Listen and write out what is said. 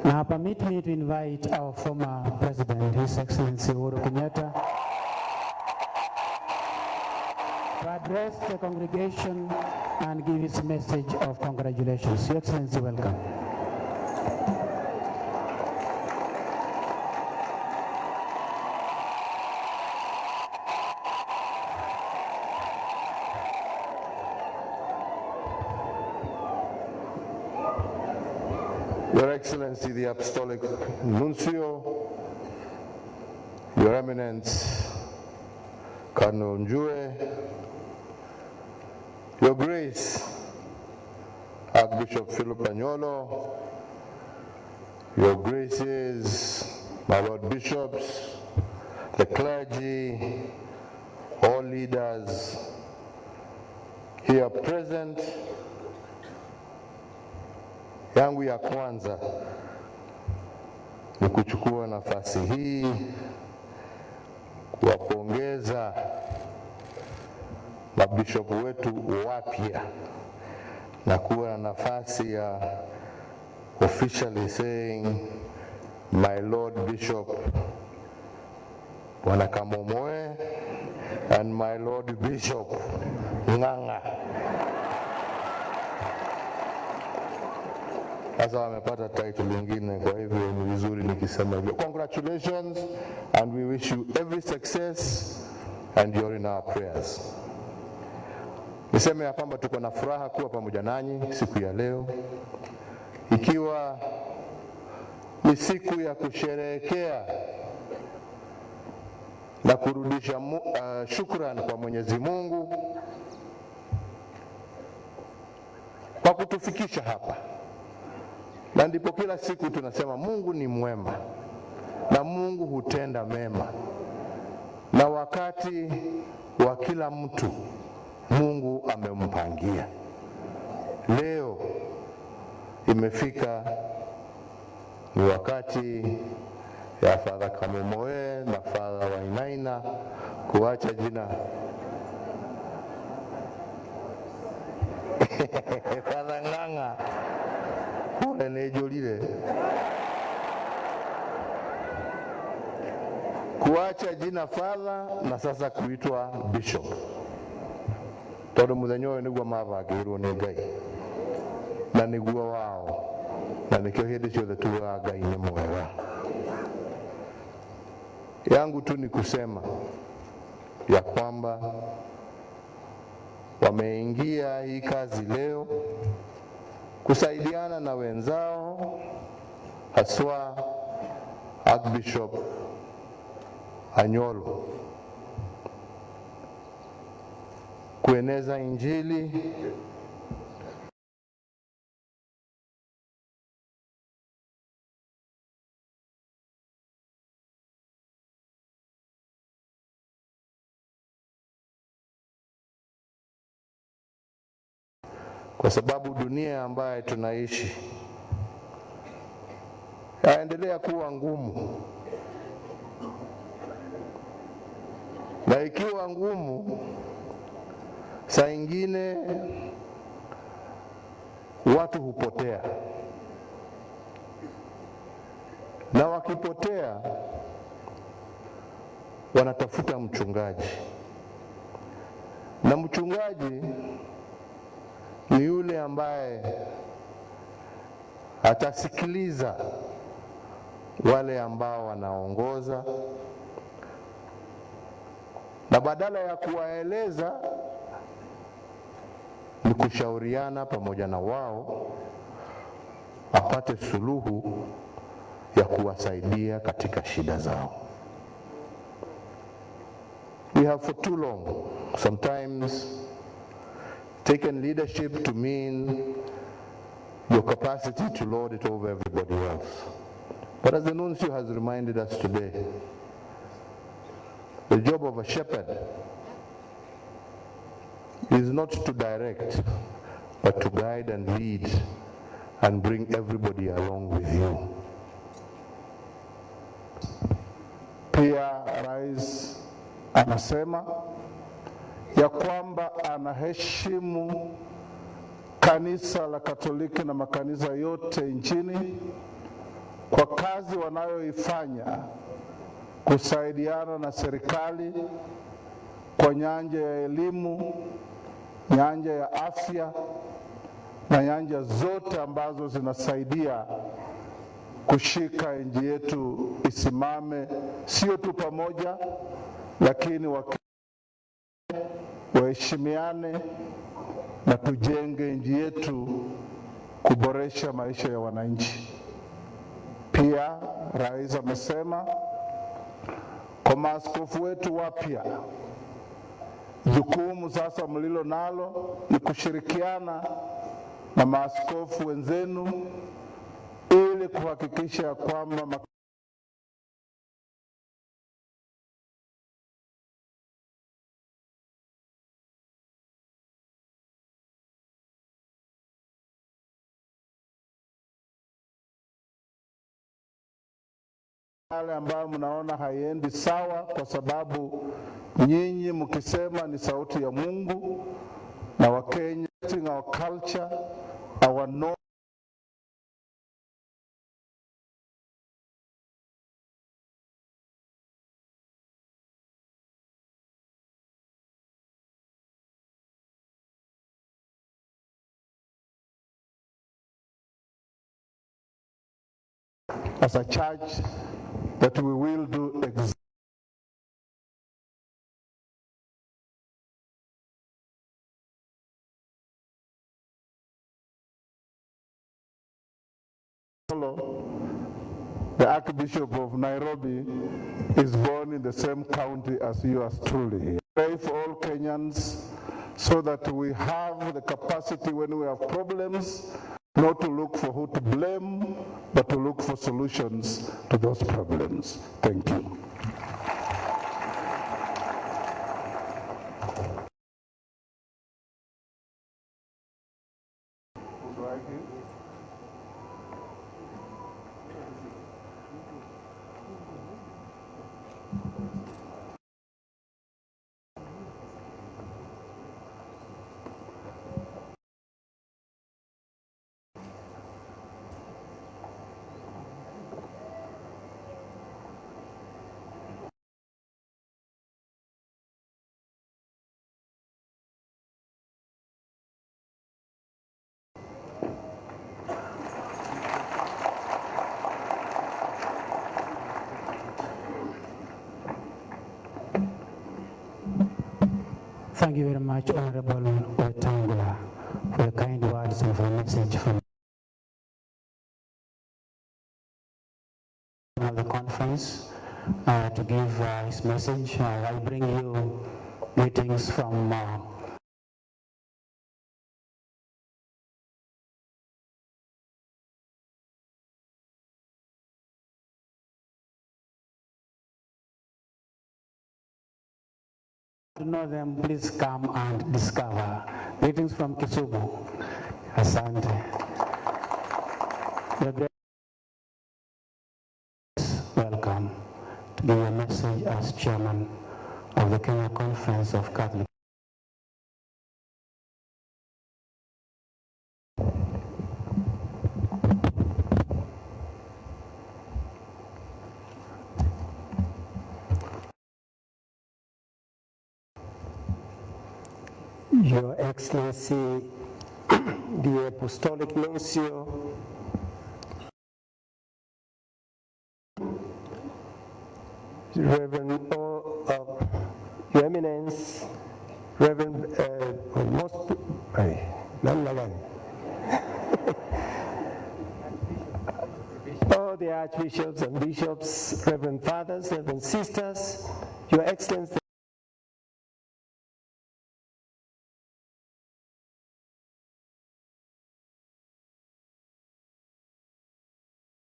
Now permit me to invite our former President, His Excellency Uhuru Kenyatta, to address the congregation and give his message of congratulations. Your Excellency, welcome. Your Excellency, the Apostolic Nuncio, Your Eminence, Cardinal Njurire, Your Grace, Archbishop Philip Anyolo, Your Graces, my Lord Bishops, the clergy, all leaders here present. Yangu ya kwanza ni kuchukua nafasi hii kuwapongeza mabishopu wetu wapya na kuwa na nafasi ya officially saying my Lord Bishop Bwana Kamomoe and my Lord Bishop Nganga. Sasa wamepata title lingine, kwa hivyo ni vizuri nikisema hivyo. Congratulations and we wish you every success and you're in our prayers. Niseme ya kwamba tuko na furaha kuwa pamoja nanyi siku ya leo, ikiwa ni siku ya kusherehekea na kurudisha shukrani kwa Mwenyezi Mungu kwa kutufikisha hapa. Na ndipo kila siku tunasema Mungu ni mwema na Mungu hutenda mema, na wakati wa kila mtu Mungu amempangia. Leo imefika ni wakati ya Father Kamomoe na Father Wainaina kuacha jina Father Nganga Njurire kuacha jina Father na sasa kuitwa Bishop. Todo muthenyo niguo mavagirwo ni Ngai na niguo wao, na nikio hindi ciothe tuga Ngai ni mwega. Yangu tu ni kusema ya kwamba wameingia hii kazi leo kusaidiana na wenzao, haswa Archbishop Anyolo, kueneza Injili kwa sababu dunia ambayo tunaishi yaendelea kuwa ngumu, na ikiwa ngumu, saa ingine watu hupotea, na wakipotea wanatafuta mchungaji, na mchungaji ni yule ambaye atasikiliza wale ambao wanaongoza, na badala ya kuwaeleza ni kushauriana pamoja na wao apate suluhu ya kuwasaidia katika shida zao. We have for too long sometimes taken leadership to mean your capacity to lord it over everybody else. But as the Nuncio has reminded us today, the job of a shepherd is not to direct, but to guide and lead and bring everybody along with you. Pia Rais anasema ya kwamba anaheshimu kanisa la Katoliki na makanisa yote nchini, kazi wanayoifanya kusaidiana na serikali kwa nyanja ya elimu, nyanja ya afya na nyanja zote ambazo zinasaidia kushika nchi yetu isimame, sio tu pamoja, lakini waheshimiane na tujenge nchi yetu kuboresha maisha ya wananchi. Pia rais amesema kwa maaskofu wetu wapya, jukumu sasa mlilo nalo ni kushirikiana na maaskofu wenzenu ili kuhakikisha kwamba yale ambayo mnaona haiendi sawa, kwa sababu nyinyi mkisema ni sauti ya Mungu na Wakenya, our culture, our norm, as a church, that we will do exactly the Archbishop of Nairobi is born in the same county as yours truly. Pray for all Kenyans so that we have the capacity when we have problems not to look for who to blame, but to look for solutions to those problems. Thank you. Thank you very much, Honorable Wetangula, for the kind words and for the message from the conference to give his message. I bring you greetings from to know them, please come and discover. Greetings from Kisumu. Asante. Welcome to give a message as chairman of the Kenya Conference of Catholic. Your Excellency, the Apostolic Nuncio, Reverend Your Eminence, Reverend all the archbishops and bishops, Reverend Fathers, Reverend Sisters, Your Excellency,